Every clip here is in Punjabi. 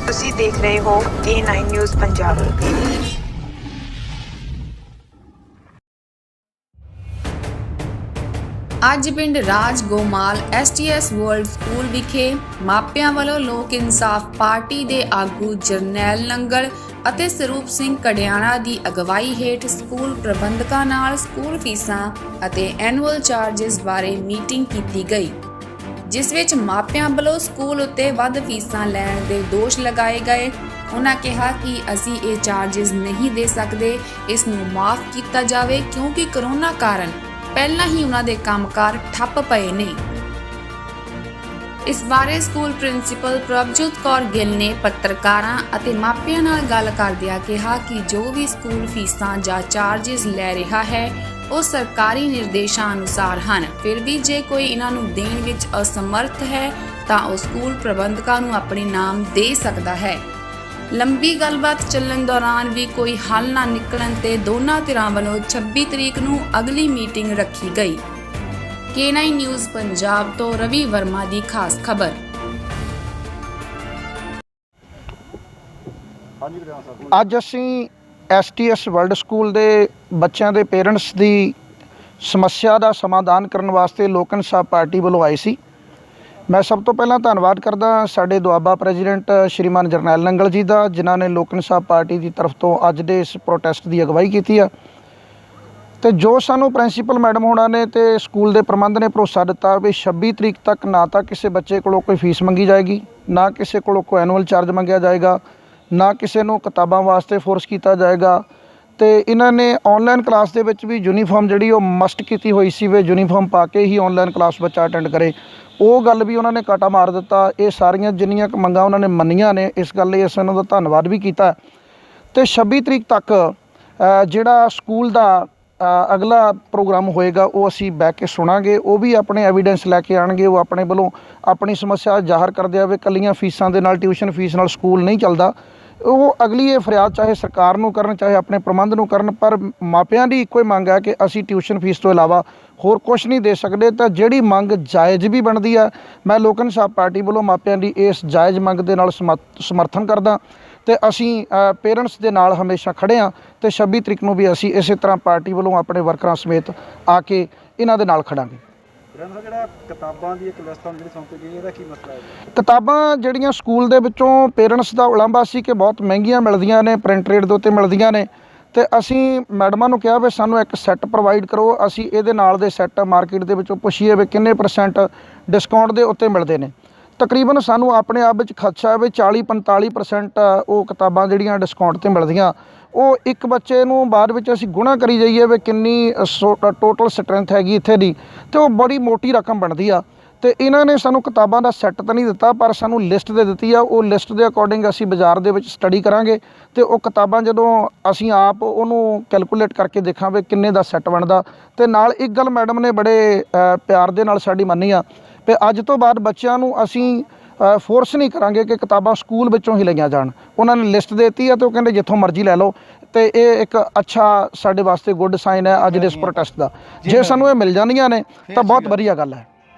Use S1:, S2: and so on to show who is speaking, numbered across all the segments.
S1: ਤੁਸੀਂ ਦੇਖ ਰਹੇ ਹੋ A9 ਨਿਊਜ਼ ਪੰਜਾਬ।
S2: ਅੱਜ ਪਿੰਡ ਰਾਜ ਗੋਮਾਲ STS ਵਰਲਡ ਸਕੂਲ ਵਿਖੇ ਮਾਪਿਆਂ ਵੱਲੋਂ ਲੋਕ ਇਨਸਾਫ ਪਾਰਟੀ ਦੇ ਆਗੂ ਜਰਨੈਲ ਨੰਗਲ ਅਤੇ ਸਰੂਪ ਸਿੰਘ ਕੜਿਆਣਾ ਦੀ ਅਗਵਾਈ ਹੇਠ ਸਕੂਲ ਪ੍ਰਬੰਧਕਾਂ ਨਾਲ ਸਕੂਲ ਫੀਸਾਂ ਅਤੇ ਐਨੂਅਲ ਚਾਰजेस ਬਾਰੇ ਮੀਟਿੰਗ ਕੀਤੀ ਗਈ, ਜਿਸ ਵਿੱਚ ਮਾਪਿਆਂ ਵੱਲੋਂ ਸਕੂਲ ਉੱਤੇ ਵੱਧ ਫੀਸਾਂ ਲੈਣ ਦੇ ਦੋਸ਼ ਲਗਾਏ ਗਏ। ਉਹਨਾਂ ਕਿਹਾ ਕਿ ਅਸੀਂ ਇਹ ਚਾਰजेस ਨਹੀਂ ਦੇ ਸਕਦੇ, ਇਸ ਨੂੰ ਮਾਫ ਕੀਤਾ ਜਾਵੇ ਕਿਉਂਕਿ ਕਰੋਨਾ ਕਾਰਨ ਪਹਿਲਾਂ ਹੀ ਉਹਨਾਂ ਦੇ ਕੰਮਕਾਰ ਠੱਪ ਪਏ ਨੇ। ਇਸ ਬਾਰੇ ਸਕੂਲ ਪ੍ਰਿੰਸੀਪਲ ਪ੍ਰਭਜੋਤ ਕੌਰ ਗਿੱਲ ਨੇ ਪੱਤਰਕਾਰਾਂ ਅਤੇ ਮਾਪਿਆਂ ਨਾਲ ਗੱਲ ਕਰਦਿਆਂ ਕਿਹਾ ਕਿ ਜੋ ਵੀ ਸਕੂਲ ਫੀਸਾਂ ਜਾਂ ਚਾਰजेस ਲੈ ਰਿਹਾ ਹੈ ਉਹ ਸਰਕਾਰੀ ਨਿਰਦੇਸ਼ਾਂ ਅਨੁਸਾਰ ਹਨ। ਫਿਰ ਵੀ ਜੇ ਕੋਈ ਇਹਨਾਂ ਨੂੰ ਦੇਣ ਵਿੱਚ ਅਸਮਰਥ ਹੈ ਤਾਂ ਉਹ ਸਕੂਲ ਪ੍ਰਬੰਧਕਾਂ ਨੂੰ ਆਪਣੇ ਨਾਮ ਦੇ ਸਕਦਾ ਹੈ। ਲੰਬੀ ਗੱਲਬਾਤ ਚੱਲਣ ਦੌਰਾਨ ਵੀ ਕੋਈ ਹੱਲ ਨਾ ਨਿਕਲਣ ਤੇ ਦੋਨਾਂ ਧਿਰਾਂ ਵੱਲੋਂ 26 ਤਰੀਕ ਨੂੰ ਅਗਲੀ ਮੀਟਿੰਗ ਰੱਖੀ ਗਈ। K9 ਨਿਊਜ਼ ਪੰਜਾਬ ਤੋਂ ਰਵੀ ਵਰਮਾ ਦੀ ਖਾਸ ਖਬਰ।
S3: ਅੱਜ ਅਸੀਂ STS ਵਰਲਡ ਸਕੂਲ ਦੇ ਬੱਚਿਆਂ ਦੇ ਪੇਰੈਂਟਸ ਦੀ ਸਮੱਸਿਆ ਦਾ ਸਮਾਧਾਨ ਕਰਨ ਵਾਸਤੇ ਲੋਕ ਇਨਸਾਫ ਪਾਰਟੀ ਵੱਲੋਂ ਆਏ ਸੀ। ਮੈਂ ਸਭ ਤੋਂ ਪਹਿਲਾਂ ਧੰਨਵਾਦ ਕਰਦਾ ਸਾਡੇ ਦੁਆਬਾ ਪ੍ਰੈਜ਼ੀਡੈਂਟ ਸ਼੍ਰੀਮਾਨ ਜਰਨੈਲ ਨੰਗਲ ਜੀ ਦਾ, ਜਿਨ੍ਹਾਂ ਨੇ ਲੋਕ ਇਨਸਾਫ ਪਾਰਟੀ ਦੀ ਤਰਫ ਤੋਂ ਅੱਜ ਦੇ ਇਸ ਪ੍ਰੋਟੈਸਟ ਦੀ ਅਗਵਾਈ ਕੀਤੀ ਆ। ਤੇ ਜੋ ਸਾਨੂੰ ਪ੍ਰਿੰਸੀਪਲ ਮੈਡਮ ਹੋਣਾ ਨੇ ਤੇ ਸਕੂਲ ਦੇ ਪ੍ਰਬੰਧ ਨੇ ਭਰੋਸਾ ਦਿੱਤਾ ਵੀ 26 ਤਰੀਕ ਤੱਕ ਨਾ ਤਾਂ ਕਿਸੇ ਬੱਚੇ ਕੋਲੋਂ ਕੋਈ ਫੀਸ ਮੰਗੀ ਜਾਏਗੀ, ਨਾ ਕਿਸੇ ਕੋਲੋਂ ਕੋਈ ਐਨੂਅਲ ਚਾਰਜ ਮੰਗਿਆ ਜਾਏਗਾ, ਨਾ ਕਿਸੇ ਨੂੰ ਕਿਤਾਬਾਂ ਵਾਸਤੇ ਫੋਰਸ ਕੀਤਾ ਜਾਏਗਾ। ਤੇ ਇਹਨਾਂ ਨੇ ਆਨਲਾਈਨ ਕਲਾਸ ਦੇ ਵਿੱਚ ਵੀ ਯੂਨੀਫਾਰਮ ਜਿਹੜੀ ਉਹ ਮਸਟ ਕੀਤੀ ਹੋਈ ਸੀ ਵੀ ਯੂਨੀਫਾਰਮ ਪਾ ਕੇ ਹੀ ਆਨਲਾਈਨ ਕਲਾਸ ਬੱਚਾ ਅਟੈਂਡ ਕਰੇ, ਉਹ ਗੱਲ ਵੀ ਉਹਨਾਂ ਨੇ ਕਾਟਾ ਮਾਰ ਦਿੱਤਾ। ਇਹ ਸਾਰੀਆਂ ਜਿੰਨੀਆਂ ਮੰਗਾਂ ਉਹਨਾਂ ਨੇ ਮੰਨੀਆਂ ਨੇ, ਇਸ ਗੱਲ ਲਈ ਅਸੀਂ ਉਹਨਾਂ ਦਾ ਧੰਨਵਾਦ ਵੀ ਕੀਤਾ। ਤੇ 26 ਤਰੀਕ ਤੱਕ ਜਿਹੜਾ ਸਕੂਲ ਦਾ ਅਗਲਾ ਪ੍ਰੋਗਰਾਮ ਹੋਏਗਾ ਉਹ ਅਸੀਂ ਬਹਿ ਕੇ ਸੁਣਾਂਗੇ। ਉਹ ਵੀ ਆਪਣੇ ਐਵੀਡੈਂਸ ਲੈ ਕੇ ਆਉਣਗੇ, ਉਹ ਆਪਣੇ ਵੱਲੋਂ ਆਪਣੀ ਸਮੱਸਿਆ ਜ਼ਾਹਰ ਕਰਦੇ ਆ ਵੀ ਇਕੱਲੀਆਂ ਫੀਸਾਂ ਦੇ ਨਾਲ, ਟਿਊਸ਼ਨ ਫੀਸ ਨਾਲ ਸਕੂਲ ਨਹੀਂ ਚੱਲਦਾ। ਉਹ ਅਗਲੀ ਇਹ ਫਰਿਆਦ ਚਾਹੇ ਸਰਕਾਰ ਨੂੰ ਕਰਨ, ਚਾਹੇ ਆਪਣੇ ਪ੍ਰਬੰਧ ਨੂੰ ਕਰਨ, ਪਰ ਮਾਪਿਆਂ ਦੀ ਇੱਕੋ ਹੀ ਮੰਗ ਹੈ ਕਿ ਅਸੀਂ ਟਿਊਸ਼ਨ ਫੀਸ ਤੋਂ ਇਲਾਵਾ ਹੋਰ ਕੁਛ ਨਹੀਂ ਦੇ ਸਕਦੇ। ਤਾਂ ਜਿਹੜੀ ਮੰਗ ਜਾਇਜ਼ ਵੀ ਬਣਦੀ ਹੈ, ਮੈਂ ਲੋਕ ਇਨਸਾਫ ਪਾਰਟੀ ਵੱਲੋਂ ਮਾਪਿਆਂ ਦੀ ਇਸ ਜਾਇਜ਼ ਮੰਗ ਦੇ ਨਾਲ ਸਮਰਥਨ ਕਰਦਾ ਤੇ ਅਸੀਂ ਪੇਰੈਂਟਸ ਦੇ ਨਾਲ ਹਮੇਸ਼ਾ ਖੜ੍ਹੇ ਹਾਂ। ਤੇ 26 ਤਰੀਕ ਨੂੰ ਵੀ ਅਸੀਂ ਇਸੇ ਤਰ੍ਹਾਂ ਪਾਰਟੀ ਵੱਲੋਂ ਆਪਣੇ ਵਰਕਰਾਂ ਸਮੇਤ ਆ ਕੇ ਇਹਨਾਂ ਦੇ ਨਾਲ ਖੜਾਂਗੇ।
S4: ਜਿਹੜਾ ਕਿਤਾਬਾਂ ਦੀ ਇੱਕ ਲਿਸਟ ਜਿਹੜੀ ਸੌਂਪੀ ਗਈ, ਇਹਦਾ ਕੀ ਮਸਲਾ ਹੈ?
S3: ਕਿਤਾਬਾਂ ਜਿਹੜੀਆਂ ਸਕੂਲ ਦੇ ਵਿੱਚੋਂ ਪੇਰੈਂਟਸ ਦਾ ਉਲਾਂਭਾ ਸੀ ਕਿ ਬਹੁਤ ਮਹਿੰਗੀਆਂ ਮਿਲਦੀਆਂ ਨੇ, ਪ੍ਰਿੰਟ ਰੇਟ ਦੇ ਉੱਤੇ ਮਿਲਦੀਆਂ ਨੇ, ਤੇ ਅਸੀਂ ਮੈਡਮਾਂ ਨੂੰ ਕਿਹਾ ਵੀ ਸਾਨੂੰ ਇੱਕ ਸੈੱਟ ਪ੍ਰੋਵਾਈਡ ਕਰੋ। ਅਸੀਂ ਇਹਦੇ ਨਾਲ ਦੇ ਸੈੱਟ ਮਾਰਕੀਟ ਦੇ ਵਿੱਚੋਂ ਪੁੱਛੀਏ ਵੀ ਕਿੰਨੇ % ਡਿਸਕਾਊਂਟ ਦੇ ਉੱਤੇ ਮਿਲਦੇ ਨੇ। ਤਕਰੀਬਨ ਸਾਨੂੰ ਆਪਣੇ ਆਪ ਵਿੱਚ ਖਦਸ਼ਾ ਹੈ ਵੀ 40-45% ਉਹ ਕਿਤਾਬਾਂ ਜਿਹੜੀਆਂ ਡਿਸਕਾਊਂਟ 'ਤੇ ਮਿਲਦੀਆਂ, ਉਹ ਇੱਕ ਬੱਚੇ ਨੂੰ ਬਾਅਦ ਵਿੱਚ ਅਸੀਂ ਗੁਣਾ ਕਰੀ ਜਾਈਏ ਵੀ ਕਿੰਨੀ ਟੋਟਲ ਸਟਰੈਂਥ ਹੈਗੀ ਇੱਥੇ ਦੀ, ਤੇ ਉਹ ਬੜੀ ਮੋਟੀ ਰਕਮ ਬਣਦੀ ਆ। ਤੇ ਇਹਨਾਂ ਨੇ ਸਾਨੂੰ ਕਿਤਾਬਾਂ ਦਾ ਸੈੱਟ ਤਾਂ ਨਹੀਂ ਦਿੱਤਾ, ਪਰ ਸਾਨੂੰ ਲਿਸਟ ਦੇ ਦਿੱਤੀ ਆ। ਉਹ ਲਿਸਟ ਦੇ ਅਕੋਰਡਿੰਗ ਅਸੀਂ ਬਾਜ਼ਾਰ ਦੇ ਵਿੱਚ ਸਟੱਡੀ ਕਰਾਂਗੇ ਤੇ ਉਹ ਕਿਤਾਬਾਂ ਜਦੋਂ ਅਸੀਂ ਆਪ ਉਹਨੂੰ ਕੈਲਕੂਲੇਟ ਕਰਕੇ ਦੇਖਾਂਗੇ ਕਿੰਨੇ ਦਾ ਸੈੱਟ ਬਣਦਾ। ਤੇ ਨਾਲ ਇੱਕ ਗੱਲ ਮੈਡਮ ਨੇ ਬੜੇ ਪਿਆਰ ਦੇ ਨਾਲ ਸਾਡੀ ਮੰਨੀ ਆ ਵੀ ਅੱਜ ਤੋਂ ਬਾਅਦ ਬੱਚਿਆਂ ਨੂੰ ਅਸੀਂ ਫੋਰਸ ਨਹੀਂ ਕਰਾਂਗੇ ਕਿ ਕਿਤਾਬਾਂ ਸਕੂਲ ਵਿੱਚੋਂ ਹੀ ਲਈਆਂ ਜਾਣ। ਉਹਨਾਂ ਨੇ ਲਿਸਟ ਦੇ ਦਿੱਤੀ ਆ ਤੇ ਉਹ ਕਹਿੰਦੇ ਜਿੱਥੋਂ ਮਰਜ਼ੀ ਲੈ ਲਓ। ਤੇ ਇਹ ਇੱਕ ਅੱਛਾ ਸਾਡੇ ਵਾਸਤੇ ਗੁੱਡ ਸਾਈਨ ਹੈ ਅੱਜ ਦੇ ਇਸ ਪ੍ਰੋਟੈਸਟ ਦਾ। ਜੇ ਸਾਨੂੰ ਇਹ ਮਿਲ ਜਾਂਦੀਆਂ ਨੇ ਤਾਂ ਬਹੁਤ ਵਧੀਆ ਗੱਲ ਹੈ।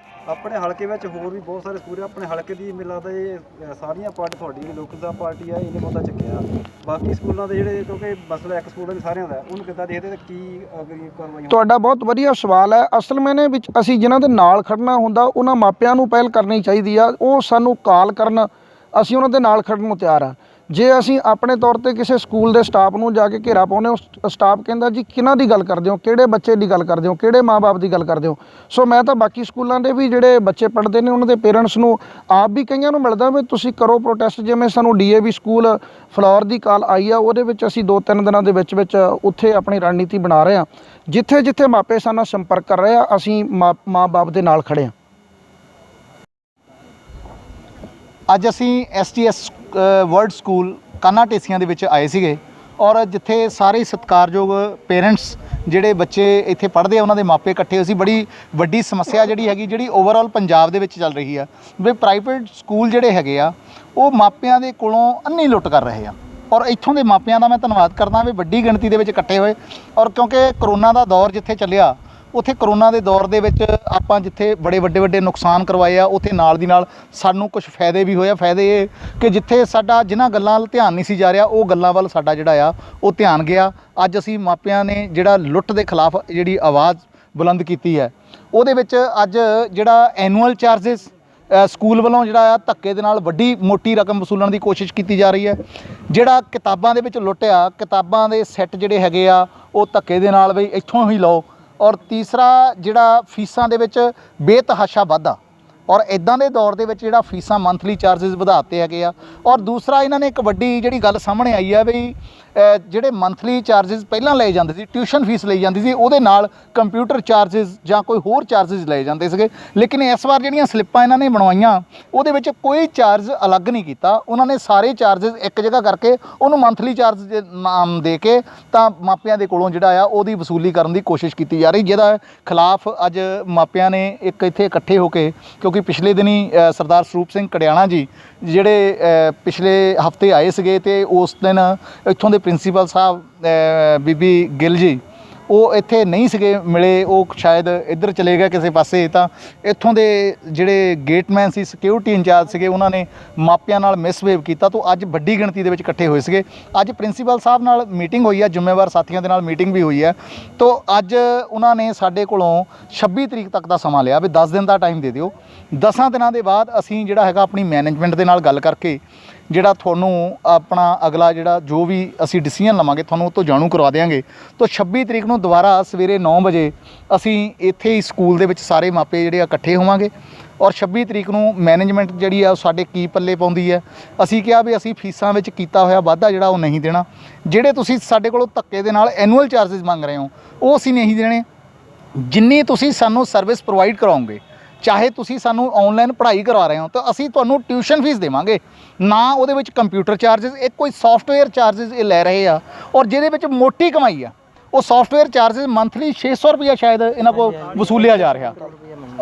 S4: ਆਪਣੇ ਹਲਕੇ ਵਿੱਚ ਹੋਰ ਵੀ ਬਹੁਤ ਸਾਰੇ ਸਕੂਲ, ਆਪਣੇ ਹਲਕੇ ਦੀ ਮੈਨੂੰ ਲੱਗਦਾ ਇਹ ਸਾਰੀਆਂ ਪਾਰਟੀ, ਤੁਹਾਡੀ ਜਿਹੜੀ ਲੋਕ ਇਨਸਾਫ ਪਾਰਟੀ ਆ ਇਹਨੇ ਬਹੁਤਾ ਚੱਕਿਆ। ਬਾਕੀ ਸਕੂਲਾਂ ਦੇ ਜਿਹੜੇ, ਕਿਉਂਕਿ ਮਸਲਾ ਇੱਕ ਸਕੂਲ ਦਾ ਨਹੀਂ ਸਾਰਿਆਂ ਦਾ, ਉਹਨੂੰ ਕਿੱਦਾਂ ਦੇਖਦੇ ਤੇ ਕੀ ਅਗਲੀ ਕਾਰਵਾਈ?
S3: ਤੁਹਾਡਾ ਬਹੁਤ ਵਧੀਆ ਸਵਾਲ ਹੈ। ਅਸਲ ਮੈਨੇ ਵਿੱਚ ਅਸੀਂ ਜਿਨ੍ਹਾਂ ਦੇ ਨਾਲ ਖੜਨਾ ਹੁੰਦਾ ਉਹਨਾਂ ਮਾਪਿਆਂ ਨੂੰ ਪਹਿਲ ਕਰਨੀ ਚਾਹੀਦੀ ਆ। ਉਹ ਸਾਨੂੰ ਕਾਲ ਕਰਨ, ਅਸੀਂ ਉਹਨਾਂ ਦੇ ਨਾਲ ਖੜਨ ਨੂੰ ਤਿਆਰ ਆ। ਜੇ ਅਸੀਂ ਆਪਣੇ ਤੌਰ ਤੇ ਕਿਸੇ ਸਕੂਲ ਦੇ ਸਟਾਫ ਨੂੰ ਜਾ ਕੇ ਘੇਰਾ ਪਾਉਂਦੇ, ਉਹ ਸਟਾਫ ਕਹਿੰਦਾ ਜੀ ਕਿਹਨਾਂ ਦੀ ਗੱਲ ਕਰਦੇ ਹੋ, ਕਿਹੜੇ ਬੱਚੇ ਦੀ ਗੱਲ ਕਰਦੇ ਹੋ, ਕਿਹੜੇ ਮਾਂ-ਬਾਪ ਦੀ ਗੱਲ ਕਰਦੇ ਹੋ। ਸੋ ਮੈਂ ਤਾਂ ਬਾਕੀ ਸਕੂਲਾਂ ਦੇ ਵੀ ਜਿਹੜੇ ਬੱਚੇ ਪੜ੍ਹਦੇ ਨੇ ਉਹਨਾਂ ਦੇ ਪੇਰੈਂਟਸ ਨੂੰ ਆਪ ਵੀ ਕਈਆਂ ਨੂੰ ਮਿਲਦਾ ਵੀ ਤੁਸੀਂ ਕਰੋ ਪ੍ਰੋਟੈਸਟ। ਜਿਵੇਂ ਸਾਨੂੰ DAV ਸਕੂਲ ਫਲੋਰ ਦੀ ਕਾਲ ਆਈ ਆ, ਉਹਦੇ ਵਿੱਚ ਅਸੀਂ 2-3 ਦਿਨਾਂ ਦੇ ਵਿੱਚ ਉੱਥੇ ਆਪਣੀ ਰਣਨੀਤੀ ਬਣਾ ਰਹੇ ਹਾਂ। ਜਿੱਥੇ ਜਿੱਥੇ ਮਾਪੇ ਸਾਡੇ ਨਾਲ ਸੰਪਰਕ ਕਰ ਰਹੇ ਆ, ਅਸੀਂ ਮਾਂ-ਬਾਪ ਦੇ ਨਾਲ ਖੜ੍ਹੇ ਹਾਂ।
S5: ਅੱਜ ਅਸੀਂ STS ਵਰਲਡ ਸਕੂਲ ਕਾਨਾ ਢੇਸੀਆਂ ਦੇ ਵਿੱਚ ਆਏ ਸੀਗੇ, ਔਰ ਜਿੱਥੇ ਸਾਰੇ ਸਤਿਕਾਰਯੋਗ ਪੇਰੈਂਟਸ ਜਿਹੜੇ ਬੱਚੇ ਇੱਥੇ ਪੜ੍ਹਦੇ ਆ ਉਹਨਾਂ ਦੇ ਮਾਪੇ ਇਕੱਠੇ ਹੋਏ ਸੀ। ਬੜੀ ਵੱਡੀ ਸਮੱਸਿਆ ਜਿਹੜੀ ਹੈਗੀ, ਜਿਹੜੀ ਓਵਰਆਲ ਪੰਜਾਬ ਦੇ ਵਿੱਚ ਚੱਲ ਰਹੀ ਆ ਵੀ ਪ੍ਰਾਈਵੇਟ ਸਕੂਲ ਜਿਹੜੇ ਹੈਗੇ ਆ ਉਹ ਮਾਪਿਆਂ ਦੇ ਕੋਲੋਂ ਅੰਨੀ ਲੁੱਟ ਕਰ ਰਹੇ ਆ। ਔਰ ਇੱਥੋਂ ਦੇ ਮਾਪਿਆਂ ਦਾ ਮੈਂ ਧੰਨਵਾਦ ਕਰਦਾ ਵੀ ਵੱਡੀ ਗਿਣਤੀ ਦੇ ਵਿੱਚ ਇਕੱਠੇ ਹੋਏ। ਔਰ ਕਿਉਂਕਿ ਕਰੋਨਾ ਦਾ ਦੌਰ ਜਿੱਥੇ ਚੱਲਿਆ ਉੱਥੇ ਕਰੋਨਾ ਦੇ ਦੌਰ ਦੇ ਵਿੱਚ ਆਪਾਂ ਜਿੱਥੇ ਬੜੇ ਵੱਡੇ ਨੁਕਸਾਨ ਕਰਵਾਏ ਆ, ਉੱਥੇ ਨਾਲ ਦੀ ਨਾਲ ਸਾਨੂੰ ਕੁਝ ਫਾਇਦੇ ਵੀ ਹੋਏ ਆ। ਫਾਇਦੇ ਇਹ ਕਿ ਜਿੱਥੇ ਸਾਡਾ ਜਿਨ੍ਹਾਂ ਗੱਲਾਂ ਵੱਲ ਧਿਆਨ ਨਹੀਂ ਸੀ ਜਾ ਰਿਹਾ, ਉਹ ਗੱਲਾਂ ਵੱਲ ਸਾਡਾ ਜਿਹੜਾ ਆ ਉਹ ਧਿਆਨ ਗਿਆ। ਅੱਜ ਅਸੀਂ ਮਾਪਿਆਂ ਨੇ ਜਿਹੜਾ ਲੁੱਟ ਦੇ ਖਿਲਾਫ ਜਿਹੜੀ ਆਵਾਜ਼ ਬੁਲੰਦ ਕੀਤੀ ਹੈ, ਉਹਦੇ ਵਿੱਚ ਅੱਜ ਜਿਹੜਾ ਐਨੂਅਲ ਚਾਰजेस ਸਕੂਲ ਵੱਲੋਂ ਜਿਹੜਾ ਆ ਧੱਕੇ ਦੇ ਨਾਲ ਵੱਡੀ ਮੋਟੀ ਰਕਮ ਵਸੂਲਣ ਦੀ ਕੋਸ਼ਿਸ਼ ਕੀਤੀ ਜਾ ਰਹੀ ਹੈ। ਜਿਹੜਾ ਕਿਤਾਬਾਂ ਦੇ ਵਿੱਚ ਲੁੱਟਿਆ, ਕਿਤਾਬਾਂ ਦੇ ਸੈੱਟ ਜਿਹੜੇ ਹੈਗੇ ਆ ਉਹ ਧੱਕੇ ਦੇ ਨਾਲ ਬਈ ਇੱਥੋਂ ਹੀ ਲਓ। ਔਰ ਤੀਸਰਾ ਜਿਹੜਾ ਫੀਸਾਂ ਦੇ ਵਿੱਚ ਬੇਤਹਾਸ਼ਾ ਵਾਧਾ, ਔਰ ਇਦਾਂ ਦੇ ਦੌਰ ਦੇ ਵਿੱਚ ਜਿਹੜਾ ਫੀਸਾਂ ਮੰਥਲੀ ਚਾਰजेस ਵਧਾਤੇ ਹੈਗੇ ਆ। ਔਰ ਦੂਸਰਾ ਇਹਨਾਂ ਨੇ ਇੱਕ ਵੱਡੀ ਜਿਹੜੀ ਗੱਲ ਸਾਹਮਣੇ ਆਈ ਆ ਬਈ ਜਿਹੜੇ ਮੰਥਲੀ ਚਾਰजेस ਪਹਿਲਾਂ ਲਏ ਜਾਂਦੇ ਸੀ, ਟਿਊਸ਼ਨ ਫੀਸ ਲਈ ਜਾਂਦੀ ਸੀ, ਉਹਦੇ ਨਾਲ ਕੰਪਿਊਟਰ ਚਾਰजेस ਜਾਂ ਕੋਈ ਹੋਰ ਚਾਰजेस ਲਏ ਜਾਂਦੇ ਸੀਗੇ। ਲੇਕਿਨ ਇਸ ਵਾਰ ਜਿਹੜੀਆਂ ਸਲਿੱਪਾਂ ਇਹਨਾਂ ਨੇ ਬਣਵਾਈਆਂ, ਉਹਦੇ ਵਿੱਚ ਕੋਈ ਚਾਰਜ ਅਲੱਗ ਨਹੀਂ ਕੀਤਾ। ਉਹਨਾਂ ਨੇ ਸਾਰੇ ਚਾਰजेस ਇੱਕ ਜਗ੍ਹਾ ਕਰਕੇ ਉਹਨੂੰ ਮੰਥਲੀ ਚਾਰਜ ਦੇ ਨਾਮ ਦੇ ਕੇ ਤਾਂ ਮਾਪਿਆਂ ਦੇ ਕੋਲੋਂ ਜਿਹੜਾ ਆ ਉਹਦੀ ਵਸੂਲੀ ਕਰਨ ਦੀ ਕੋਸ਼ਿਸ਼ ਕੀਤੀ ਜਾ ਰਹੀ, ਜਿਹਦਾ ਖਿਲਾਫ ਅੱਜ ਮਾਪਿਆਂ ਨੇ ਇੱਕ ਇੱਥੇ ਇਕੱਠੇ ਹੋ ਕੇ, ਕਿਉਂਕਿ ਪਿਛਲੇ ਦਿਨੀ ਸਰਦਾਰ ਸਰੂਪ ਸਿੰਘ ਕੜਿਆਣਾ ਜੀ ਜਿਹੜੇ ਪਿਛਲੇ ਹਫਤੇ ਆਏ ਸੀਗੇ ਤੇ ਉਸ ਦਿਨ ਇੱਥੋਂ ਦੇ ਪ੍ਰਿੰਸੀਪਲ ਸਾਹਿਬ ਬੀਬੀ ਗਿੱਲ ਜੀ ਉਹ ਇੱਥੇ ਨਹੀਂ ਸੀਗੇ ਮਿਲੇ, ਉਹ ਸ਼ਾਇਦ ਇੱਧਰ ਚਲੇ ਗਏ ਕਿਸੇ ਪਾਸੇ। ਤਾਂ ਇੱਥੋਂ ਦੇ ਜਿਹੜੇ ਗੇਟਮੈਨ ਸੀ, ਸਿਕਿਉਰਿਟੀ ਇੰਚਾਰਜ ਸੀਗੇ, ਉਹਨਾਂ ਨੇ ਮਾਪਿਆਂ ਨਾਲ ਮਿਸਬਿਹੇਵ ਕੀਤਾ। ਤੋਂ ਅੱਜ ਵੱਡੀ ਗਿਣਤੀ ਦੇ ਵਿੱਚ ਇਕੱਠੇ ਹੋਏ ਸੀਗੇ। ਅੱਜ ਪ੍ਰਿੰਸੀਪਲ ਸਾਹਿਬ ਨਾਲ ਮੀਟਿੰਗ ਹੋਈ ਹੈ, ਜ਼ਿੰਮੇਵਾਰ ਸਾਥੀਆਂ ਦੇ ਨਾਲ ਮੀਟਿੰਗ ਵੀ ਹੋਈ ਹੈ। ਤੋਂ ਅੱਜ ਉਹਨਾਂ ਨੇ ਸਾਡੇ ਕੋਲੋਂ 26 ਤਰੀਕ ਤੱਕ ਦਾ ਸਮਾਂ ਲਿਆ ਵੀ 10 ਦਿਨ ਦਾ ਟਾਈਮ ਦੇ ਦਿਓ। 10 ਦਿਨਾਂ ਦੇ ਬਾਅਦ ਅਸੀਂ ਜਿਹੜਾ ਹੈਗਾ ਆਪਣੀ ਮੈਨੇਜਮੈਂਟ ਦੇ ਨਾਲ ਗੱਲ ਕਰਕੇ ਜਿਹੜਾ ਤੁਹਾਨੂੰ ਆਪਣਾ ਅਗਲਾ ਜਿਹੜਾ ਜੋ ਵੀ ਅਸੀਂ ਡਿਸੀਜਨ ਲਵਾਂਗੇ ਤੁਹਾਨੂੰ ਉਹ ਤੋਂ ਜਾਣੂ ਕਰਵਾ ਦੇਵਾਂਗੇ। ਤੋਂ 26 ਤਰੀਕ ਨੂੰ ਦੁਬਾਰਾ ਸਵੇਰੇ 9 ਵਜੇ ਅਸੀਂ ਇੱਥੇ ਹੀ ਸਕੂਲ ਦੇ ਵਿੱਚ ਸਾਰੇ ਮਾਪੇ ਜਿਹੜੇ ਇਕੱਠੇ ਹੋਵਾਂਗੇ। ਔਰ 26 ਤਰੀਕ ਨੂੰ ਮੈਨੇਜਮੈਂਟ ਜਿਹੜੀ ਆ ਉਹ ਸਾਡੇ ਕੀ ਪੱਲੇ ਪਾਉਂਦੀ ਹੈ। ਅਸੀਂ ਕਿਹਾ ਵੀ ਅਸੀਂ ਫੀਸਾਂ ਵਿੱਚ ਕੀਤਾ ਹੋਇਆ ਵਾਧਾ ਜਿਹੜਾ ਉਹ ਨਹੀਂ ਦੇਣਾ। ਜਿਹੜੇ ਤੁਸੀਂ ਸਾਡੇ ਕੋਲੋਂ ਧੱਕੇ ਦੇ ਨਾਲ ਐਨੂਅਲ ਚਾਰजेस ਮੰਗ ਰਹੇ ਹੋ ਉਹ ਅਸੀਂ ਨਹੀਂ ਦੇਣੇ। ਜਿੰਨੀ ਤੁਸੀਂ ਸਾਨੂੰ ਸਰਵਿਸ ਪ੍ਰੋਵਾਈਡ ਕਰਾਓਗੇ, ਚਾਹੇ ਤੁਸੀਂ ਸਾਨੂੰ ਆਨਲਾਈਨ ਪੜ੍ਹਾਈ ਕਰਵਾ ਰਹੇ ਹੋ ਤਾਂ ਅਸੀਂ ਤੁਹਾਨੂੰ ਟਿਊਸ਼ਨ ਫੀਸ ਦੇਵਾਂਗੇ, ਨਾ ਉਹਦੇ ਵਿੱਚ ਕੰਪਿਊਟਰ ਚਾਰजेस। ਇੱਕ ਕੋਈ ਸੌਫਟਵੇਅਰ ਚਾਰजेस ਇਹ ਲੈ ਰਹੇ ਆ ਔਰ ਜਿਹਦੇ ਵਿੱਚ ਮੋਟੀ ਕਮਾਈ ਆ। ਉਹ ਸੌਫਟਵੇਅਰ ਚਾਰजेस ਮੰਥਲੀ 600 ਰੁਪਈਆ ਸ਼ਾਇਦ ਇਹਨਾਂ ਕੋਲ ਵਸੂਲਿਆ ਜਾ ਰਿਹਾ।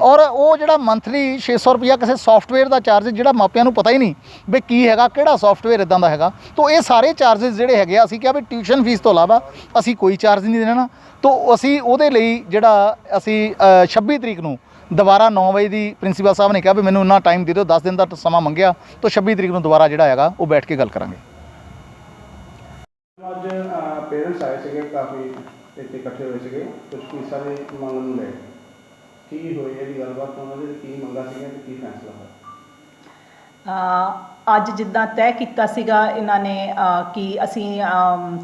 S5: ਔਰ ਉਹ ਜਿਹੜਾ ਮੰਥਲੀ 600 ਰੁਪਈਆ ਕਿਸੇ ਸੌਫਟਵੇਅਰ ਦਾ ਚਾਰਜ ਜਿਹੜਾ ਮਾਪਿਆਂ ਨੂੰ ਪਤਾ ਹੀ ਨਹੀਂ ਵੀ ਕੀ ਹੈਗਾ, ਕਿਹੜਾ ਸੌਫਟਵੇਅਰ ਇਦਾਂ ਦਾ ਹੈਗਾ। ਤਾਂ ਇਹ ਸਾਰੇ ਚਾਰजेस ਜਿਹੜੇ ਹੈਗੇ ਆ, ਅਸੀਂ ਕਿਹਾ ਵੀ ਟਿਊਸ਼ਨ ਫੀਸ ਤੋਂ ਇਲਾਵਾ ਅਸੀਂ ਕੋਈ ਚਾਰਜ ਨਹੀਂ ਦੇਣਾ। ਤਾਂ ਅਸੀਂ ਉਹਦੇ ਲਈ ਜਿਹੜਾ ਅਸੀਂ 26 ਤਰੀਕ ਨੂੰ ਦੁਬਾਰਾ 9 ਵਜੇ ਦੀ ਪ੍ਰਿੰਸੀਪਲ ਸਾਹਿਬ ਨੇ ਕਿਹਾ ਵੀ ਮੈਨੂੰ ਇੰਨਾ ਟਾਈਮ ਦੇ ਦਿਓ, 10 ਦਿਨ ਦਾ ਸਮਾਂ ਮੰਗਿਆ। ਤਾਂ 26 ਤਰੀਕ ਨੂੰ ਦੁਬਾਰਾ ਜਿਹੜਾ ਹੈਗਾ ਉਹ ਬੈਠ ਕੇ ਗੱਲ ਕਰਾਂਗੇ।
S6: ਅੱਜ ਪੇਰੈਂਟਸ ਆਏ ਸੀਗੇ, ਕਾਫੀ ਇੱਥੇ ਇਕੱਠੇ ਹੋਏ ਸੀਗੇ ਕੁਝ ਫੀਸਾਂ ਦੇ ਮੰਗਣ ਨੂੰ ਲੈ ਕੀ ਹੋਈ ਇਹਦੀ ਗੱਲਬਾਤ, ਉਹਨਾਂ ਦੇ ਕੀ ਮੰਗਾਂ ਸੀਗੀਆਂ ਤੇ ਕੀ ਫੈਸਲਾ ਹੋਇਆ?
S7: ਅੱਜ ਜਿੱਦਾਂ ਤੈਅ ਕੀਤਾ ਸੀਗਾ ਇਹਨਾਂ ਨੇ ਕਿ ਅਸੀਂ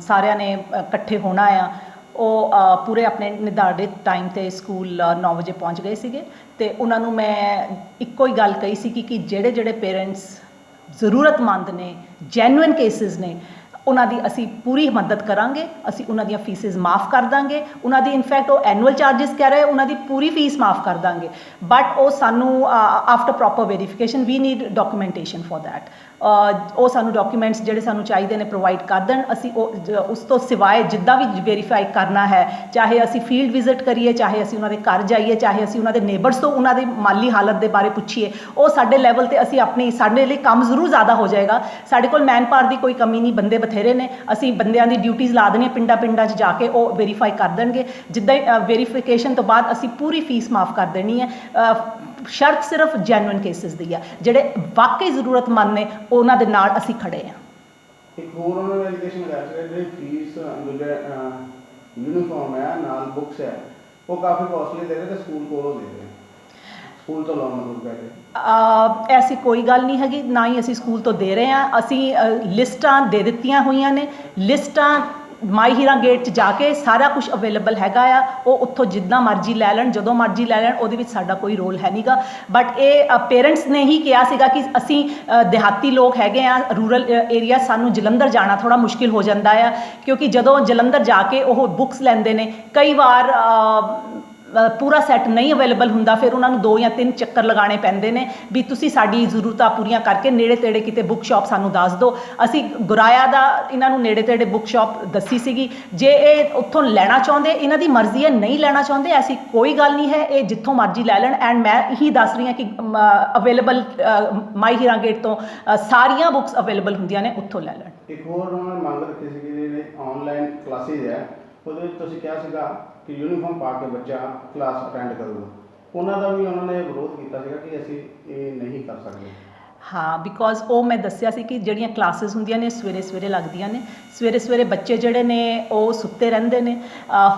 S7: ਸਾਰਿਆਂ ਨੇ ਇਕੱਠੇ ਹੋਣਾ ਆ, ਉਹ ਪੂਰੇ ਆਪਣੇ ਨਿਰਧਾਰਿਤ ਟਾਈਮ 'ਤੇ ਸਕੂਲ 9 ਵਜੇ ਪਹੁੰਚ ਗਏ ਸੀਗੇ। ਅਤੇ ਉਹਨਾਂ ਨੂੰ ਮੈਂ ਇੱਕੋ ਹੀ ਗੱਲ ਕਹੀ ਸੀ ਕਿ ਜਿਹੜੇ ਪੇਰੈਂਟਸ ਜ਼ਰੂਰਤਮੰਦ ਨੇ, ਜੈਨੂਇਨ ਕੇਸਿਸ ਨੇ, ਉਹਨਾਂ ਦੀ ਅਸੀਂ ਪੂਰੀ ਮਦਦ ਕਰਾਂਗੇ। ਅਸੀਂ ਉਹਨਾਂ ਦੀਆਂ ਫੀਸਿਸ ਮਾफ़ ਕਰ ਦਾਂਗੇ। ਉਹਨਾਂ ਦੀ ਇਨਫੈਕਟ ਉਹ ਐਨੂਅਲ ਚਾਰजेस ਕਹਿ ਰਹੇ, ਉਹਨਾਂ ਦੀ ਪੂਰੀ ਫੀਸ ਮਾफ़ ਕਰ ਦਾਂਗੇ। ਬਟ ਉਹ ਸਾਨੂੰ ਆਫਟਰ ਪ੍ਰੋਪਰ ਵੈਰੀਫਿਕੇਸ਼ਨ ਵੀ ਨੀਡ ਡਾਕੂਮੈਂਟੇਸ਼ਨ ਫॉर दैट। ਉਹ ਸਾਨੂੰ ਡਾਕੂਮੈਂਟਸ ਜਿਹੜੇ ਸਾਨੂੰ ਚਾਹੀਦੇ ਨੇ ਪ੍ਰੋਵਾਈਡ ਕਰ ਦੇਣ। ਅਸੀਂ ਉਸ ਤੋਂ ਸਿਵਾਏ ਜਿੱਦਾਂ ਵੀ ਵੈਰੀਫਾਈ ਕਰਨਾ ਹੈ, ਚਾਹੇ ਅਸੀਂ ਫੀਲਡ ਵਿਜ਼ਿਟ ਕਰੀਏ, ਚਾਹੇ ਅਸੀਂ ਉਹਨਾਂ ਦੇ ਘਰ ਜਾਈਏ, ਚਾਹੇ ਅਸੀਂ ਉਹਨਾਂ ਦੇ ਨੇਬਰਸ ਤੋਂ ਉਹਨਾਂ ਦੀ ਮਾਲੀ ਹਾਲਤ ਦੇ ਬਾਰੇ ਪੁੱਛੀਏ, ਉਹ ਸਾਡੇ ਲੈਵਲ 'ਤੇ ਅਸੀਂ ਸਾਡੇ ਲਈ ਕੰਮ ਜ਼ਰੂਰ ਜ਼ਿਆਦਾ ਹੋ ਜਾਏਗਾ। ਸਾਡੇ ਕੋਲ ਮੈਨ ਪਾਵਰ ਦੀ ਕੋਈ ਕਮੀ ਨਹੀਂ, ਬੰਦੇ ਬਥੇਰੇ ਨੇ। ਅਸੀਂ ਬੰਦਿਆਂ ਦੀ ਡਿਊਟੀਜ਼ ਲਾ ਦੇਣੀਆਂ ਪਿੰਡਾਂ 'ਚ ਜਾ ਕੇ, ਉਹ ਵੈਰੀਫਾਈ ਕਰ ਦੇਣਗੇ। ਜਿੱਦਾਂ ਹੀ ਵੈਰੀਫਿਕੇਸ਼ਨ ਤੋਂ ਬਾਅਦ ਅਸੀਂ ਪੂਰੀ ਫੀਸ ਮਾफ़ ਕਰ ਦੇਣੀ ਹੈ। ਸ਼ਰਤ ਸਿਰਫ ਜੈਨੂਇਨ ਕੇਸਿਸ ਦੀ ਆ, ਜਿਹੜੇ ਵਾਕਈ ਜ਼ਰੂਰਤਮੰਦ ਨੇ ਉਹਨਾਂ ਦੇ ਨਾਲ ਅਸੀਂ ਖੜੇ ਹਾਂ।
S6: ਇੱਕ ਹੋਰ ਉਹਨਾਂ ਨੇ ਐਜੂਕੇਸ਼ਨ ਕਰ ਸਕਦੇ ਜਿਹੜੀ ਫੀਸ ਯੂਨੀਫਾਰਮ ਹੈ ਨਾਲ ਬੁੱਕਸ ਹੈ ਉਹ ਕਾਫੀ ਕਾਸਟਲੀ ਦੇ ਰਹੇ ਤੇ ਸਕੂਲ ਕੋਲੋਂ ਦੇ ਰਹੇ, ਸਕੂਲ ਤੋਂ ਲਾਉਣ ਨੂੰ ਕਹਿੰਦੇ।
S7: ਐਸੀ ਕੋਈ ਗੱਲ ਨਹੀਂ ਹੈਗੀ, ਨਾ ਹੀ ਅਸੀਂ ਸਕੂਲ ਤੋਂ ਦੇ ਰਹੇ ਹਾਂ। ਅਸੀਂ ਲਿਸਟਾਂ ਦੇ ਦਿੱਤੀਆਂ ਹੋਈਆਂ ਨੇ। ਲਿਸਟਾਂ ਮਾਈ ਹੀਰਾ ਗੇਟ 'ਚ ਜਾ ਕੇ ਸਾਰਾ ਕੁਝ ਅਵੇਲੇਬਲ ਹੈਗਾ ਆ। ਉਹ ਉੱਥੋਂ ਜਿੱਦਾਂ ਮਰਜ਼ੀ ਲੈ ਲੈਣ, ਜਦੋਂ ਮਰਜ਼ੀ ਲੈ ਲੈਣ, ਉਹਦੇ ਵਿੱਚ ਸਾਡਾ ਕੋਈ ਰੋਲ ਹੈ ਨਹੀਂਗਾ। ਬਟ ਇਹ ਪੇਰੈਂਟਸ ਨੇ ਹੀ ਕਿਹਾ ਸੀਗਾ ਕਿ ਅਸੀਂ ਦਿਹਾਤੀ ਲੋਕ ਹੈਗੇ ਆ, ਰੂਰਲ ਏਰੀਆ, ਸਾਨੂੰ ਜਲੰਧਰ ਜਾਣਾ ਥੋੜ੍ਹਾ ਮੁਸ਼ਕਿਲ ਹੋ ਜਾਂਦਾ ਆ, ਕਿਉਂਕਿ ਜਦੋਂ ਜਲੰਧਰ ਜਾ ਕੇ ਉਹ ਬੁੱਕਸ ਲੈਂਦੇ ਨੇ, ਕਈ ਵਾਰ ਪੂਰਾ ਸੈੱਟ ਨਹੀਂ ਅਵੇਲੇਬਲ ਹੁੰਦਾ, ਫਿਰ ਉਹਨਾਂ ਨੂੰ 2 ਜਾਂ 3 ਚੱਕਰ ਲਗਾਉਣੇ ਪੈਂਦੇ ਨੇ ਵੀ ਤੁਸੀਂ ਸਾਡੀ ਜ਼ਰੂਰਤਾਂ ਪੂਰੀਆਂ ਕਰਕੇ ਨੇੜੇ ਤੇੜੇ ਕਿਤੇ ਬੁੱਕ ਸ਼ਾਪ ਸਾਨੂੰ ਦੱਸ ਦਿਓ। ਅਸੀਂ ਗੁਰਾਇਆ ਦਾ ਇਹਨਾਂ ਨੂੰ ਨੇੜੇ ਤੇੜੇ ਬੁੱਕ ਸ਼ਾਪ ਦੱਸੀ ਸੀਗੀ। ਜੇ ਇਹ ਉੱਥੋਂ ਲੈਣਾ ਚਾਹੁੰਦੇ, ਇਹਨਾਂ ਦੀ ਮਰਜ਼ੀ ਹੈ, ਨਹੀਂ ਲੈਣਾ ਚਾਹੁੰਦੇ, ਐਸੀ ਕੋਈ ਗੱਲ ਨਹੀਂ ਹੈ। ਇਹ ਜਿੱਥੋਂ ਮਰਜ਼ੀ ਲੈ ਲੈਣ। ਐਂਡ ਮੈਂ ਇਹੀ ਦੱਸ ਰਹੀ ਹਾਂ ਕਿ ਅਵੇਲੇਬਲ ਮਾਈ ਹੀਰਾ ਗੇਟ ਤੋਂ ਸਾਰੀਆਂ ਬੁੱਕਸ ਅਵੇਲੇਬਲ ਹੁੰਦੀਆਂ ਨੇ, ਉੱਥੋਂ ਲੈ ਲੈਣ।
S6: ਇੱਕ ਹੋਰ ਉਹਨਾਂ ਨੇ ਮੰਗ ਰੱਖੀ ਸੀਗੀ ਜਿਹੜੇ ਆਨਲਾਈਨ ਕਲਾਸਿਸ ਹੈ ਉਹਦੇ ਵਿੱਚ ਤੁਸੀਂ ਕਿਹਾ ਸੀਗਾ ਕਿ ਯੂਨੀਫਾਰਮ ਪਾ ਕੇ ਬੱਚਾ ਕਲਾਸ ਅਟੈਂਡ ਕਰੂਗਾ। ਉਹਨਾਂ ਦਾ ਵੀ ਉਹਨਾਂ ਨੇ ਵਿਰੋਧ ਕੀਤਾ ਸੀਗਾ ਕਿ ਅਸੀਂ ਇਹ ਨਹੀਂ ਕਰ ਸਕਦੇ।
S7: ਹਾਂ, ਬਿਕੋਜ਼ ਉਹ ਮੈਂ ਦੱਸਿਆ ਸੀ ਕਿ ਜਿਹੜੀਆਂ ਕਲਾਸਿਸ ਹੁੰਦੀਆਂ ਨੇ ਸਵੇਰੇ ਲੱਗਦੀਆਂ ਨੇ, ਸਵੇਰੇ ਬੱਚੇ ਜਿਹੜੇ ਨੇ ਉਹ ਸੁੱਤੇ ਰਹਿੰਦੇ ਨੇ।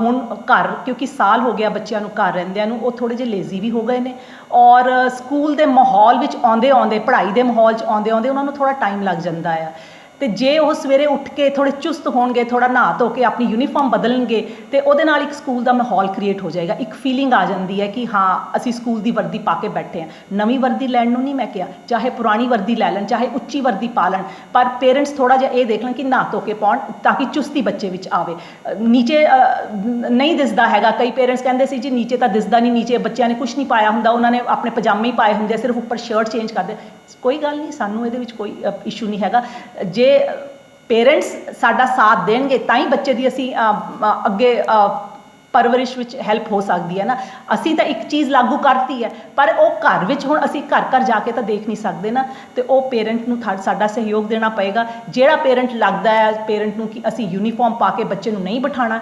S7: ਹੁਣ ਘਰ ਕਿਉਂਕਿ ਸਾਲ ਹੋ ਗਿਆ ਬੱਚਿਆਂ ਨੂੰ ਘਰ ਰਹਿੰਦਿਆਂ ਨੂੰ, ਉਹ ਥੋੜ੍ਹੇ ਜਿਹੇ ਲੇਜ਼ੀ ਵੀ ਹੋ ਗਏ ਨੇ ਔਰ ਸਕੂਲ ਦੇ ਮਾਹੌਲ ਵਿੱਚ ਆਉਂਦੇ ਪੜ੍ਹਾਈ ਦੇ ਮਾਹੌਲ 'ਚ ਆਉਂਦੇ ਉਹਨਾਂ ਨੂੰ ਥੋੜ੍ਹਾ ਟਾਈਮ ਲੱਗ ਜਾਂਦਾ ਆ। ਤੇ ਜੇ ਉਹ ਸਵੇਰੇ ਉੱਠ ਕੇ ਥੋੜ੍ਹੇ ਚੁਸਤ ਹੋਣਗੇ, ਥੋੜ੍ਹਾ ਨਹਾ ਧੋ ਕੇ ਆਪਣੀ ਯੂਨੀਫਾਰਮ ਬਦਲਣਗੇ ਤੇ ਉਹਦੇ ਨਾਲ ਇੱਕ ਸਕੂਲ ਦਾ ਮਾਹੌਲ ਕ੍ਰੀਏਟ ਹੋ ਜਾਏਗਾ, ਇੱਕ ਫੀਲਿੰਗ ਆ ਜਾਂਦੀ ਹੈ ਕਿ ਹਾਂ ਅਸੀਂ ਸਕੂਲ ਦੀ ਵਰਦੀ ਪਾ ਕੇ ਬੈਠੇ ਹਾਂ। ਨਵੀਂ ਵਰਦੀ ਲੈਣ ਨੂੰ ਨਹੀਂ ਮੈਂ ਕਿਹਾ, ਚਾਹੇ ਪੁਰਾਣੀ ਵਰਦੀ ਲੈ ਲੈਣ, ਚਾਹੇ ਉੱਚੀ ਵਰਦੀ ਪਾ ਲੈਣ, ਪਰ ਪੇਰੈਂਟਸ ਥੋੜ੍ਹਾ ਜਿਹਾ ਇਹ ਦੇਖ ਲੈਣ ਕਿ ਨਹਾ ਧੋ ਕੇ ਪਾਉਣ ਤਾਂ ਕਿ ਚੁਸਤੀ ਬੱਚੇ ਵਿੱਚ ਆਵੇ। ਨੀਚੇ ਨਹੀਂ ਦਿਸਦਾ ਹੈਗਾ, ਕਈ ਪੇਰੈਂਟਸ ਕਹਿੰਦੇ ਸੀ ਜੀ ਨੀਚੇ ਤਾਂ ਦਿਸਦਾ ਨਹੀਂ, ਨੀਚੇ ਬੱਚਿਆਂ ਨੇ ਕੁਛ ਨਹੀਂ ਪਾਇਆ ਹੁੰਦਾ, ਉਹਨਾਂ ਨੇ ਆਪਣੇ ਪਜਾਮੇ ਹੀ ਪਾਏ ਹੁੰਦੇ, ਸਿਰਫ ਉੱਪਰ ਸ਼ਰਟ ਚੇਂਜ ਕਰਦੇ। ਕੋਈ ਗੱਲ ਨਹੀਂ, ਸਾਨੂੰ ਇਹਦੇ ਵਿੱਚ ਕੋਈ ਇਸ਼ੂ ਨਹੀਂ ਹੈਗਾ। ਜੇ ਪੇਰੈਂਟਸ ਸਾਡਾ ਸਾਥ ਦੇਣਗੇ ਤਾਂ ਹੀ ਬੱਚੇ ਦੀ ਅਸੀਂ ਅੱਗੇ ਪਰਵਰਿਸ਼ ਵਿੱਚ ਹੈਲਪ ਹੋ ਸਕਦੀ ਹੈ ਨਾ। ਅਸੀਂ ਤਾਂ ਇੱਕ ਚੀਜ਼ ਲਾਗੂ ਕਰਤੀ ਹੈ, ਪਰ ਉਹ ਘਰ ਵਿੱਚ ਹੁਣ ਅਸੀਂ ਘਰ ਜਾ ਕੇ ਤਾਂ ਦੇਖ ਨਹੀਂ ਸਕਦੇ ਨਾ, ਤੇ ਉਹ ਪੇਰੈਂਟ ਨੂੰ ਸਾਡਾ ਸਹਿਯੋਗ ਦੇਣਾ ਪਏਗਾ। ਜਿਹੜਾ ਪੇਰੈਂਟ ਲੱਗਦਾ ਹੈ ਪੇਰੈਂਟ ਨੂੰ ਕਿ ਅਸੀਂ ਯੂਨੀਫਾਰਮ ਪਾ ਕੇ ਬੱਚੇ ਨੂੰ ਨਹੀਂ ਬਿਠਾਉਣਾ,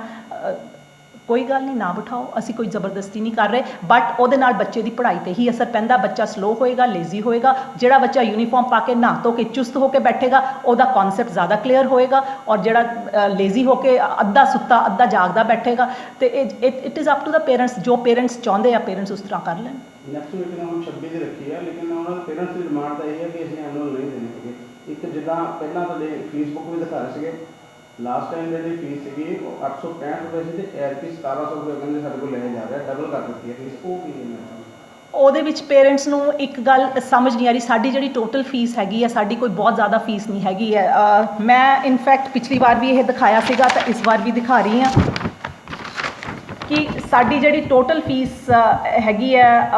S7: ਕੋਈ ਗੱਲ ਨਹੀਂ, ਨਾ ਬਿਠਾਓ, ਅਸੀਂ ਕੋਈ ਜ਼ਬਰਦਸਤੀ ਨਹੀਂ ਕਰ ਰਹੇ, ਬਟ ਉਹਦੇ ਨਾਲ ਬੱਚੇ ਦੀ ਪੜ੍ਹਾਈ 'ਤੇ ਹੀ ਅਸਰ ਪੈਂਦਾ। ਬੱਚਾ ਸਲੋ ਹੋਏਗਾ, ਲੇਜ਼ੀ ਹੋਏਗਾ। ਜਿਹੜਾ ਬੱਚਾ ਯੂਨੀਫਾਰਮ ਪਾ ਕੇ ਨਹਾ ਧੋ ਕੇ ਚੁਸਤ ਹੋ ਕੇ ਬੈਠੇਗਾ, ਉਹਦਾ ਕਨਸੈਪਟ ਜ਼ਿਆਦਾ ਕਲੀਅਰ ਹੋਏਗਾ, ਔਰ ਜਿਹੜਾ ਲੇਜ਼ੀ ਹੋ ਕੇ ਅੱਧਾ ਸੁੱਤਾ ਅੱਧਾ ਜਾਗਦਾ ਬੈਠੇਗਾ, ਤੇ it is up to the parents. ਜੋ ਪੇਰੈਂਟਸ ਚਾਹੁੰਦੇ ਆ ਪੇਰੈਂਟਸ ਉਸ ਤਰ੍ਹਾਂ ਕਰ ਲੈਣ।
S6: ਨੈਕਸਟ ਮੀਟਿੰਗ ਹੁਣ 26 ਦੀ ਰੱਖੀ ਹੈ, ਲੇਕਿਨ ਉਹਨਾਂ ਦੇ ਪੇਰੈਂਟਸ ਦੀ ਡਿਮਾਂਡ ਤਾਂ ਇਹ ਹੈ ਕਿ ਅਸੀਂ ਐਨੂਅਲ ਨਹੀਂ ਦੇਣੇ ਹੈਗੇ। ਇੱਕ ਜਿੱਦਾਂ ਪਹਿਲਾਂ ਤੁਹਾਡੇ ਫੀਸ ਬੁੱਕ ਵੀ ਦਿਖਾ ਰਹੇ ਸੀਗੇ, ਲਾਸਟ ਟਾਈਮ ਜਿਹੜੀ ਫੀਸ ਸੀਗੀ ਉਹ 865 ਰੁਪਏ ਸੀ ਤੇ ਐਤਕੀ 1700 ਰੁਪਏ ਕਹਿੰਦੇ ਸਾਡੇ ਕੋਲ ਲਿਆ ਜਾ ਰਿਹਾ, ਡਬਲ ਕਰ ਦਿੱਤੀ ਹੈ ਫੀਸ। ਉਹ ਕੀ ਹੈ?
S7: ਉਹਦੇ ਵਿੱਚ ਪੇਰੈਂਟਸ ਨੂੰ ਇੱਕ ਗੱਲ ਸਮਝ ਨਹੀਂ ਆ ਰਹੀ, ਸਾਡੀ ਜਿਹੜੀ ਟੋਟਲ ਫੀਸ ਹੈਗੀ ਹੈ, ਸਾਡੀ ਕੋਈ ਬਹੁਤ ਜ਼ਿਆਦਾ ਫੀਸ ਨਹੀਂ ਹੈਗੀ ਹੈ। ਮੈਂ ਇਨਫੈਕਟ ਪਿਛਲੀ ਵਾਰ ਵੀ ਇਹ ਦਿਖਾਇਆ ਸੀਗਾ ਤਾਂ ਇਸ ਵਾਰ ਵੀ ਦਿਖਾ ਰਹੀ ਹਾਂ ਕਿ ਸਾਡੀ ਜਿਹੜੀ ਟੋਟਲ ਫੀਸ ਹੈਗੀ ਹੈ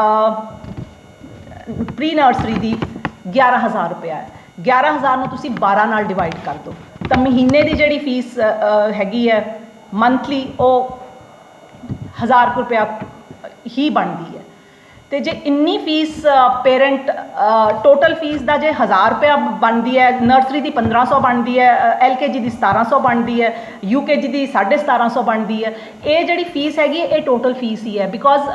S7: ਪ੍ਰੀ ਨਰਸਰੀ ਦੀ 11,000 ਰੁਪਇਆ ਹੈ। 11,000 ਨੂੰ ਤੁਸੀਂ 12 ਨਾਲ ਡਿਵਾਈਡ ਕਰ ਦਿਓ ਤਾਂ ਮਹੀਨੇ ਦੀ ਜਿਹੜੀ ਫੀਸ ਹੈਗੀ ਹੈ ਮੰਥਲੀ ਉਹ 1000 ਰੁਪਇਆ ਹੀ ਬਣਦੀ ਹੈ। ਤੇ ਜੇ ਇੰਨੀ ਫੀਸ ਪੇਰੈਂਟ ਟੋਟਲ ਫੀਸ ਦਾ ਜੇ 1000 ਰੁਪਇਆ ਬਣਦੀ ਹੈ, ਨਰਸਰੀ ਦੀ 1500 ਬਣਦੀ ਹੈ, LKG ਦੀ 1700 ਬਣਦੀ ਹੈ, UKG ਦੀ 1750 ਬਣਦੀ ਹੈ, ਇਹ ਜਿਹੜੀ ਫੀਸ ਹੈਗੀ ਇਹ ਟੋਟਲ ਫੀਸ ਹੀ ਹੈ। ਬਿਕੋਜ਼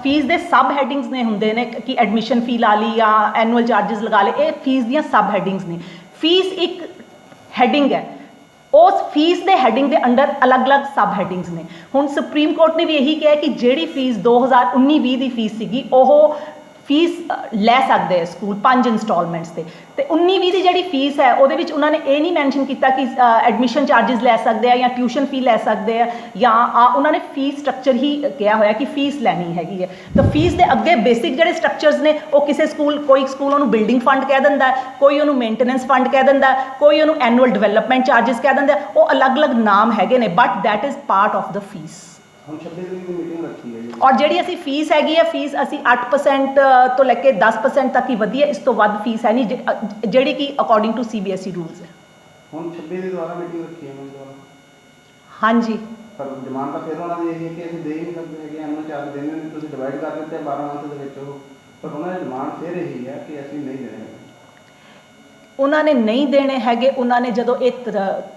S7: ਫੀਸ ਦੇ ਸਬ ਹੈਡਿੰਗਸ ਨੇ ਹੁੰਦੇ ਨੇ ਕਿ ਐਡਮਿਸ਼ਨ ਫੀ ਲਾ ਲਈ ਜਾਂ ਐਨੂਅਲ ਚਾਰजेस ਲਗਾ ਲਏ, ਇਹ ਫੀਸ ਦੀਆਂ ਸਬ ਹੈਡਿੰਗਸ ਨੇ। ਫੀਸ ਇੱਕ ਹੈਡਿੰਗ ਹੈ, ਉਸ ਫੀਸ ਦੇ ਹੈਡਿੰਗ ਦੇ ਅੰਡਰ ਅਲੱਗ-ਅਲੱਗ ਸਬ ਹੈਡਿੰਗਸ ਨੇ। ਹੁਣ ਸੁਪਰੀਮ ਕੋਰਟ ਨੇ ਵੀ ਇਹੀ ਕਿਹਾ ਕਿ ਜਿਹੜੀ ਫੀਸ 2019-20 ਦੀ ਫੀਸ ਸੀਗੀ ਉਹ ਫੀਸ ਲੈ ਸਕਦੇ ਆ ਸਕੂਲ 5 ਇੰਸਟਾਲਮੈਂਟਸ ਤੇ 19-20 ਦੀ ਜਿਹੜੀ ਫੀਸ ਹੈ ਉਹਦੇ ਵਿੱਚ ਉਹਨਾਂ ਨੇ ਇਹ ਨਹੀਂ ਮੈਂਸ਼ਨ ਕੀਤਾ ਕਿ ਐਡਮਿਸ਼ਨ ਚਾਰजेस ਲੈ ਸਕਦੇ ਆ ਜਾਂ ਟਿਊਸ਼ਨ ਫੀ ਲੈ ਸਕਦੇ ਆ, ਜਾਂ ਉਹਨਾਂ ਨੇ ਫੀਸ ਸਟਰਕਚਰ ਹੀ ਕਿਹਾ ਹੋਇਆ ਕਿ ਫੀਸ ਲੈਣੀ ਹੈਗੀ ਹੈ। ਤਾਂ ਫੀਸ ਦੇ ਅੱਗੇ ਬੇਸਿਕ ਜਿਹੜੇ ਸਟਰਕਚਰਸ ਨੇ ਉਹ ਕਿਸੇ ਸਕੂਲ, ਕੋਈ ਸਕੂਲ ਉਹਨੂੰ ਬਿਲਡਿੰਗ ਫੰਡ ਕਹਿ ਦਿੰਦਾ, ਕੋਈ ਉਹਨੂੰ ਮੇਨਟੇਨੈਂਸ ਫੰਡ ਕਹਿ ਦਿੰਦਾ, ਕੋਈ ਉਹਨੂੰ ਐਨੂਅਲ ਡਿਵੈਲਪਮੈਂਟ ਚਾਰजेस ਕਹਿ ਦਿੰਦਾ, ਉਹ ਅਲੱਗ-ਅਲੱਗ ਨਾਮ ਹੈਗੇ ਨੇ, but that is part of the fees.
S6: ਹੁਣ 26 ਤਰੀਕ ਦੀ ਮੀਟਿੰਗ ਰੱਖੀ ਹੈ ਜੀ,
S7: ਔਰ ਜਿਹੜੀ ਅਸੀਂ ਫੀਸ ਹੈਗੀ ਹੈ, ਫੀਸ ਅਸੀਂ 8% ਤੋਂ ਲੈ ਕੇ 10% ਤੱਕ ਹੀ ਵਧੀ ਹੈ, ਇਸ ਤੋਂ ਵੱਧ ਫੀਸ ਹੈ ਨਹੀਂ, ਜਿਹੜੀ ਕਿ ਅਕੋਰਡਿੰਗ ਟੂ CBSE ਰੂਲਸ ਹੈ।
S6: ਹੁਣ 26 ਦੀ ਦੁਬਾਰਾ ਮੀਟਿੰਗ ਰੱਖੀ ਹੈ ਦੁਬਾਰਾ?
S7: ਹਾਂਜੀ,
S6: ਪਰ ਡਿਮਾਂਡ ਤਾਂ ਫਿਰ ਉਹਨਾਂ ਦੀ ਇਹ ਹੈ ਕਿ ਅਸੀਂ ਦੇ ਹੀ ਨਹੀਂ ਸਕਦੇ ਹੈਗੇ, ਐਨੂਅਲ ਚਾਰਜ ਦੇਣੇ ਨੇ, ਤੁਸੀਂ ਡਿਵਾਈਡ ਕਰ ਦਿੱਤੇ 12 ਮੰਥ ਦੇ ਵਿੱਚ ਉਹ, ਪਰ ਉਹਨਾਂ ਦੀ ਡਿਮਾਂਡ ਫਿਰ ਇਹੀ ਹੈ ਕਿ ਅਸੀਂ ਨਹੀਂ ਦੇਣੇ।
S7: ਉਹਨਾਂ ਨੇ ਨਹੀਂ ਦੇਣੇ ਹੈਗੇ, ਉਹਨਾਂ ਨੇ ਜਦੋਂ ਇਹ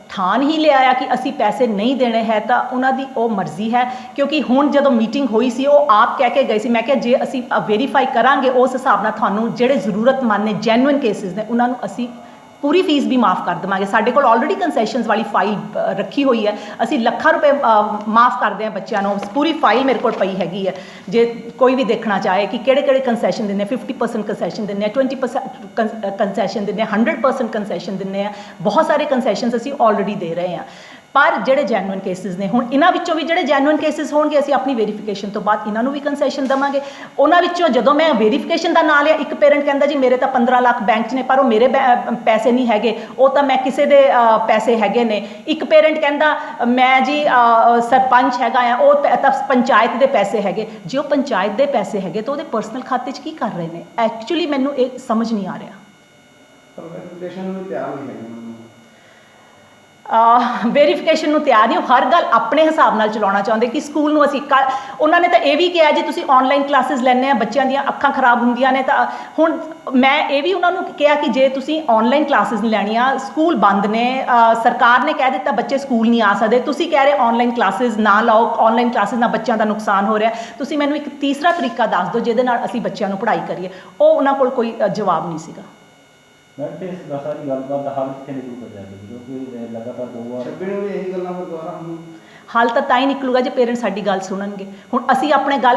S7: ਠਾਣ ਹੀ ਲਿਆਇਆ ਕਿ ਅਸੀਂ ਪੈਸੇ ਨਹੀਂ ਦੇਣੇ ਹੈ ਤਾਂ ਉਹਨਾਂ ਦੀ ਉਹ ਮਰਜ਼ੀ ਹੈ। ਕਿਉਂਕਿ ਹੁਣ ਜਦੋਂ ਮੀਟਿੰਗ ਹੋਈ ਸੀ ਉਹ ਆਪ ਕਹਿ ਕੇ ਗਏ ਸੀ, ਮੈਂ ਕਿਹਾ ਜੇ ਅਸੀਂ ਵੈਰੀਫਾਈ ਕਰਾਂਗੇ ਉਸ ਹਿਸਾਬ ਨਾਲ ਤੁਹਾਨੂੰ ਜਿਹੜੇ ਜ਼ਰੂਰਤਮੰਦ ਨੇ, ਜੈਨੂਇਨ ਕੇਸਿਸ ਨੇ, ਉਹਨਾਂ ਨੂੰ ਅਸੀਂ ਪੂਰੀ ਫੀਸ ਵੀ ਮਾफ़ ਕਰ ਦੇਵਾਂਗੇ। ਸਾਡੇ ਕੋਲ ਆਲਰੇਡੀ ਕੰਸੈਸ਼ਨਸ ਵਾਲੀ ਫਾਈਲ ਰੱਖੀ ਹੋਈ ਹੈ, ਅਸੀਂ ਲੱਖਾਂ ਰੁਪਏ ਮਾफ़ ਕਰਦੇ ਹਾਂ ਬੱਚਿਆਂ ਨੂੰ, ਪੂਰੀ ਫਾਈਲ ਮੇਰੇ ਕੋਲ ਪਈ ਹੈਗੀ ਹੈ। ਜੇ ਕੋਈ ਵੀ ਦੇਖਣਾ ਚਾਹੇ ਕਿ ਕਿਹੜੇ ਕੰਸੈਸ਼ਨ ਦਿੰਦੇ, 50% ਕੰਸੈਸ਼ਨ ਦਿੰਦੇ ਆ, 20% ਕੰਸੈਸ਼ਨ ਦਿੰਦੇ ਆ, 100% ਕੰਸੈਸ਼ਨ ਦਿੰਦੇ ਆ, ਬਹੁਤ ਸਾਰੇ ਕੰਸੈਸ਼ਨਸ ਅਸੀਂ ਆਲਰੇਡੀ ਦੇ ਰਹੇ ਹਾਂ। ਪਰ ਜਿਹੜੇ ਜੈਨੂਇਨ ਕੇਸਿਸ ਨੇ, ਹੁਣ ਇਹਨਾਂ ਵਿੱਚੋਂ ਵੀ ਜਿਹੜੇ ਜੈਨੂਇਨ ਕੇਸਿਸ ਹੋਣਗੇ ਅਸੀਂ ਆਪਣੀ ਵੈਰੀਫਿਕੇਸ਼ਨ ਤੋਂ ਬਾਅਦ ਇਹਨਾਂ ਨੂੰ ਵੀ ਕੰਸੈਸ਼ਨ ਦੇਵਾਂਗੇ। ਉਹਨਾਂ ਵਿੱਚੋਂ ਜਦੋਂ ਮੈਂ ਵੈਰੀਫਿਕੇਸ਼ਨ ਦਾ ਨਾਂ ਲਿਆ, ਇੱਕ ਪੇਰੈਂਟ ਕਹਿੰਦਾ ਜੀ ਮੇਰੇ ਤਾਂ 15 ਲੱਖ ਬੈਂਕ 'ਚ ਨੇ ਪਰ ਉਹ ਮੇਰੇ ਪੈਸੇ ਨਹੀਂ ਹੈਗੇ, ਉਹ ਤਾਂ ਮੈਂ ਕਿਸੇ ਦੇ ਪੈਸੇ ਹੈਗੇ ਨੇ। ਇੱਕ ਪੇਰੈਂਟ ਕਹਿੰਦਾ ਮੈਂ ਜੀ ਸਰਪੰਚ ਹੈਗਾ ਆ, ਉਹ ਤਾਂ ਪੰਚਾਇਤ ਦੇ ਪੈਸੇ ਹੈਗੇ। ਜੇ ਉਹ ਪੰਚਾਇਤ ਦੇ ਪੈਸੇ ਹੈਗੇ ਤਾਂ ਉਹਦੇ ਪਰਸਨਲ ਖਾਤੇ 'ਚ ਕੀ ਕਰ ਰਹੇ ਨੇ? ਐਕਚੁਅਲੀ ਮੈਨੂੰ ਇਹ ਸਮਝ ਨਹੀਂ ਆ ਰਿਹਾ।
S6: ਪਰ ਵੈਰੀਫਿਕੇਸ਼ਨ ਨੂੰ ਤਿਆਰ ਨਹੀਂ ਹੈਗੇ।
S7: ਵੈਰੀਫਿਕੇਸ਼ਨ ਨੂੰ ਤਿਆਰ ਨਹੀਂ, ਉਹ ਹਰ ਗੱਲ ਆਪਣੇ ਹਿਸਾਬ ਨਾਲ ਚਲਾਉਣਾ ਚਾਹੁੰਦੇ ਕਿ ਸਕੂਲ ਨੂੰ ਅਸੀਂ ਉਹਨਾਂ ਨੇ ਤਾਂ ਇਹ ਵੀ ਕਿਹਾ ਜੀ ਤੁਸੀਂ ਆਨਲਾਈਨ ਕਲਾਸਿਸ ਲੈਂਦੇ ਆ, ਬੱਚਿਆਂ ਦੀਆਂ ਅੱਖਾਂ ਖਰਾਬ ਹੁੰਦੀਆਂ ਨੇ। ਤਾਂ ਹੁਣ ਮੈਂ ਇਹ ਵੀ ਉਹਨਾਂ ਨੂੰ ਕਿਹਾ ਕਿ ਜੇ ਤੁਸੀਂ ਆਨਲਾਈਨ ਕਲਾਸਿਸ ਲੈਣੀਆਂ, ਸਕੂਲ ਬੰਦ ਨੇ, ਸਰਕਾਰ ਨੇ ਕਹਿ ਦਿੱਤਾ ਬੱਚੇ ਸਕੂਲ ਨਹੀਂ ਆ ਸਕਦੇ, ਤੁਸੀਂ ਕਹਿ ਰਹੇ ਆਨਲਾਈਨ ਕਲਾਸਿਸ ਨਾ ਲਾਓ, ਆਨਲਾਈਨ ਕਲਾਸਿਸ ਨਾਲ ਬੱਚਿਆਂ ਦਾ ਨੁਕਸਾਨ ਹੋ ਰਿਹਾ, ਤੁਸੀਂ ਮੈਨੂੰ ਇੱਕ ਤੀਸਰਾ ਤਰੀਕਾ ਦੱਸ ਦਿਓ ਜਿਹਦੇ ਨਾਲ ਅਸੀਂ ਬੱਚਿਆਂ ਨੂੰ ਪੜ੍ਹਾਈ ਕਰੀਏ। ਉਹ ਉਹਨਾਂ ਕੋਲ ਕੋਈ ਜਵਾਬ ਨਹੀਂ ਸੀਗਾ।
S8: ਮੈਂ ਤੇ ਇਸ ਸਾਰੀ ਗੱਲਬਾਤ ਦਾ ਹੱਲ ਕਿੱਥੇ ਨਿਕਲੂਗਾ ਜਾਕੇ, ਕਿਉਂਕਿ ਲਗਾਤਾਰ 2 ਵਾਰ
S6: 26 ਨੂੰ ਵੀ ਇਹੀ ਗੱਲਾਂ ਫਿਰ ਦੁਬਾਰਾ ਹੁਣ
S7: ਹੱਲ ਤਾਂ ਹੀ ਨਿਕਲੂਗਾ ਜੇ ਪੇਰੈਂਟਸ ਸਾਡੀ ਗੱਲ ਸੁਣਨਗੇ। ਹੁਣ ਅਸੀਂ ਆਪਣੇ ਗੱਲ